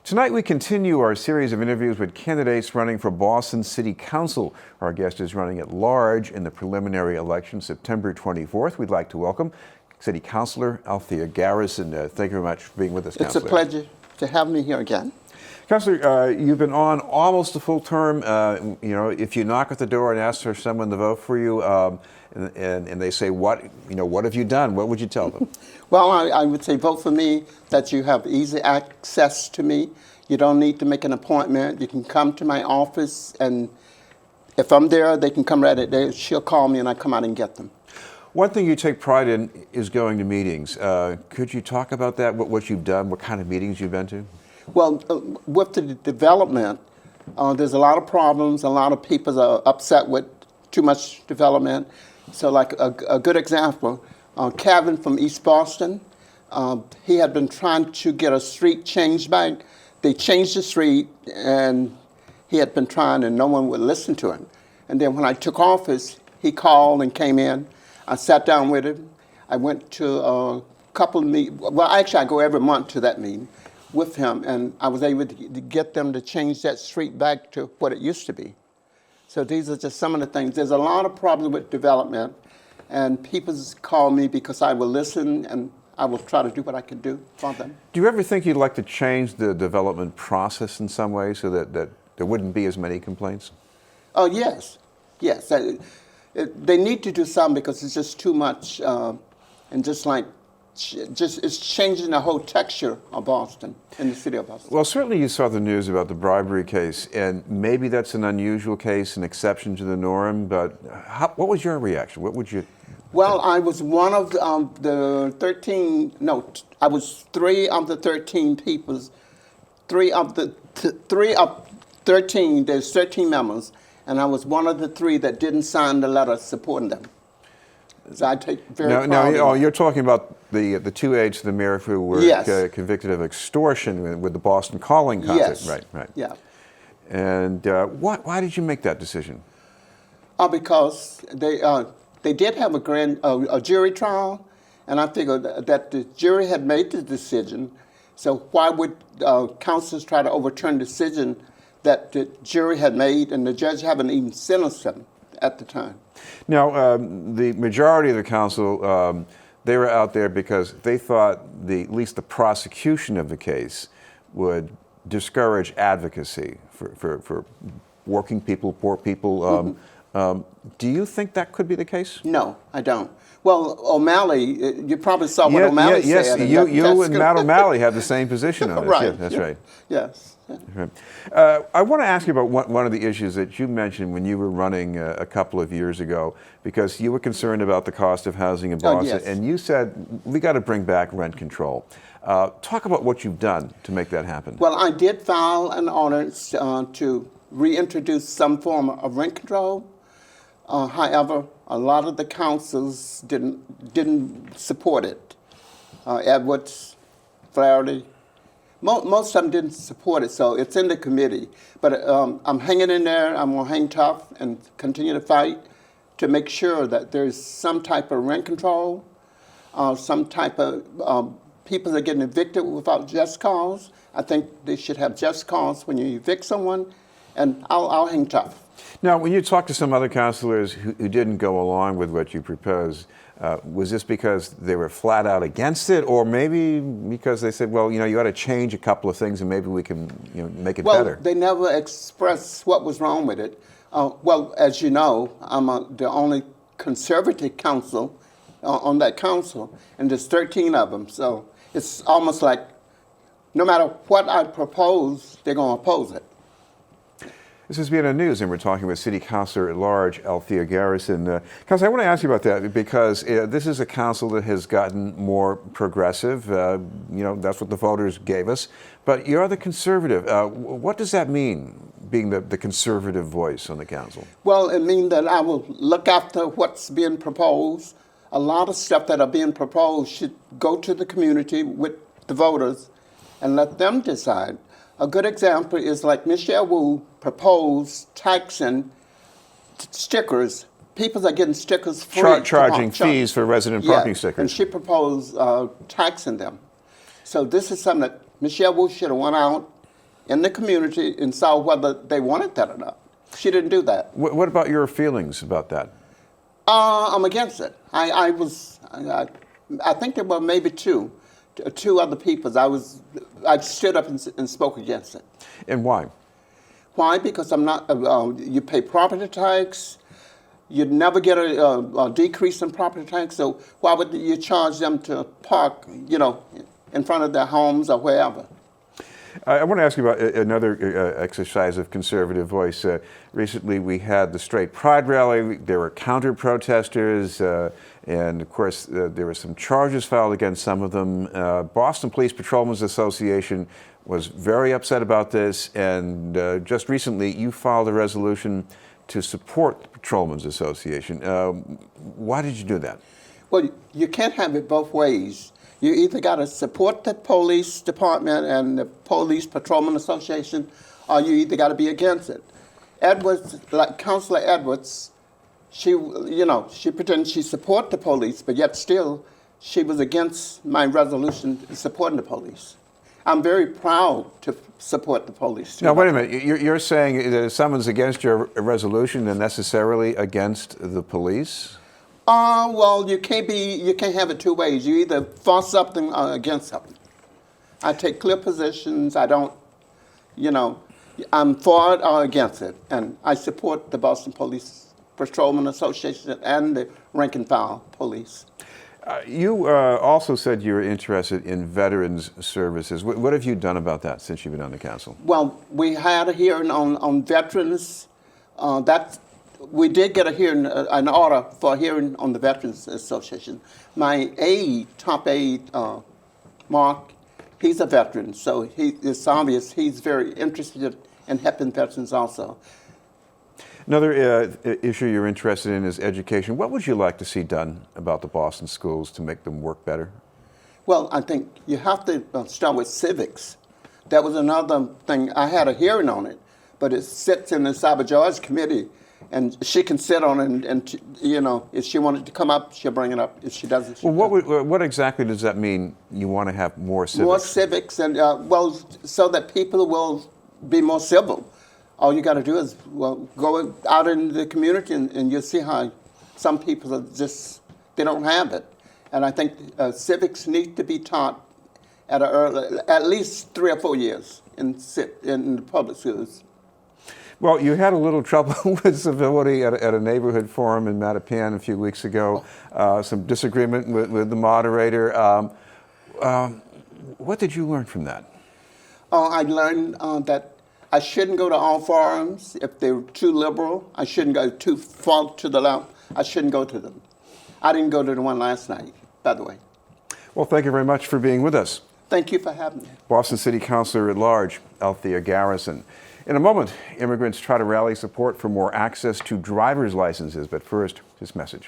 Tonight we continue our series of interviews with candidates running for Boston City Council. Our guest is running at large in the preliminary election September 24th. We'd like to welcome City Councilor Althea Garrison. Thank you very much for being with us, Councilor. It's a pleasure to have me here again. Councilor, you've been on almost a full term. If you knock at the door and ask for someone to vote for you, and they say, what have you done? What would you tell them? Well, I would say vote for me, that you have easy access to me. You don't need to make an appointment. You can come to my office, and if I'm there, they can come right there. She'll call me, and I come out and get them. One thing you take pride in is going to meetings. Could you talk about that, what you've done, what kind of meetings you've been to? Well, with the development, there's a lot of problems. A lot of people are upset with too much development. So like a good example, Kevin from East Boston, he had been trying to get a street changed back. They changed the street, and he had been trying, and no one would listen to him. And then when I took office, he called and came in. I sat down with him. I went to a couple of meetings. Well, actually, I go every month to that meeting with him, and I was able to get them to change that street back to what it used to be. So these are just some of the things. There's a lot of problems with development, and people call me because I will listen, and I will try to do what I can do for them. Do you ever think you'd like to change the development process in some way so that there wouldn't be as many complaints? Oh, yes. Yes. They need to do something because it's just too much, and it's changing the whole texture of Boston, in the city of Boston. Well, certainly you saw the news about the bribery case, and maybe that's an unusual case, an exception to the norm, but what was your reaction? What would you... Well, I was one of the 13, no, I was 3 of the 13 people, 3 of 13, there's 13 members, and I was one of the 3 that didn't sign the letter supporting them. So I take very proud of you're talking about the 2 aides to the mayor who were yes. Convicted of extortion with the Boston Calling concert. Yes. Right. Yeah. And why did you make that decision? Because they did have a jury trial, and I figured that the jury had made the decision, so why would councilors try to overturn the decision that the jury had made, and the judge haven't even sentenced them at the time. Now, the majority of the council, they were out there because they thought at least the prosecution of the case would discourage advocacy for working people, poor people. Do you think that could be the case? No, I don't. Well, O'Malley, you probably saw what O'Malley said. Yes, you and Matt O'Malley have the same position on this. Right. Yeah, that's right. Yes. Right. I want to ask you about one of the issues that you mentioned when you were running a couple of years ago, because you were concerned about the cost of housing in Boston, yes. and you said, we got to bring back rent control. Talk about what you've done to make that happen. Well, I did file an ordinance to reintroduce some form of rent control. However, a lot of the councils didn't support it. Edwards, Flaherty, most of them didn't support it, so it's in the committee. But I'm hanging in there. I'm going to hang tough and continue to fight to make sure that there's some type of rent control, some type of people that are getting evicted without just cause. I think they should have just cause when you evict someone, and I'll hang tough. Now, when you talked to some other councilors who didn't go along with what you proposed, was this because they were flat out against it, or maybe because they said, well, you ought to change a couple of things and maybe we can make it better? Well, they never expressed what was wrong with it. Well, as you know, I'm the only conservative council on that council, and there's 13 of them. So it's almost like no matter what I propose, they're going to oppose it. This is BNN News, and we're talking with City Councilor at Large, Althea Garrison. Councilor, I want to ask you about that because this is a council that has gotten more progressive. That's what the voters gave us. But you're the conservative. What does that mean, being the conservative voice on the council? Well, it means that I will look after what's being proposed. A lot of stuff that are being proposed should go to the community with the voters and let them decide. A good example is like Michelle Wu proposed taxing stickers. People are getting stickers free. Charging fees for resident parking stickers. And she proposed taxing them. So this is something that Michelle Wu should have went out in the community and saw whether they wanted that or not. She didn't do that. What about your feelings about that? I'm against it. I think there were maybe two other people. I stood up and spoke against it. And why? Why? Because I'm not. You pay property tax. You'd never get a decrease in property tax. So why would you charge them to park, in front of their homes or wherever? I want to ask you about another exercise of conservative voice. Recently, we had the Straight Pride rally. There were counter-protesters, and of course, there were some charges filed against some of them. Boston Police Patrolmen's Association was very upset about this, and just recently, you filed a resolution to support the Patrolmen's Association. Why did you do that? Well, you can't have it both ways. You either got to support the police department and the Police Patrolman Association, or you either got to be against it. Edwards, like Councilor Edwards, she pretended she support the police, but yet still she was against my resolution supporting the police. I'm very proud to support the police. Now, wait a minute. You're saying that if someone's against your resolution, they're necessarily against the police? Well, you can't have it two ways. You either for something or against something. I take clear positions. I don't, I'm for it or against it. And I support the Boston Police Patrolman Association and the rank and file police. You also said you were interested in veterans services. What have you done about that since you've been on the council? Well, we had a hearing on veterans. We did get a hearing, an order for a hearing on the Veterans Association. My top aide, Mark, he's a veteran, so it's obvious he's very interested in helping veterans also. Another issue you're interested in is education. What would you like to see done about the Boston schools to make them work better? Well, I think you have to start with civics. That was another thing. I had a hearing on it, but it sits in the Cyber George committee. And she can sit on it, and if she wanted to come up, she'll bring it up. If she doesn't, she what exactly does that mean? You want to have more civics? More civics, and so that people will be more civil. All you got to do is go out in the community, and you'll see how some people are they don't have it. And I think civics need to be taught at least 3 or 4 years in the public schools. Well, you had a little trouble with civility at a neighborhood forum in Mattapan a few weeks ago, some disagreement with the moderator. What did you learn from that? I learned that I shouldn't go to all forums if they're too liberal. I shouldn't go too far to the left. I shouldn't go to them. I didn't go to the one last night, by the way. Well, thank you very much for being with us. Thank you for having me. Boston City Councilor at Large, Althea Garrison. In a moment, immigrants try to rally support for more access to driver's licenses. But first, this message.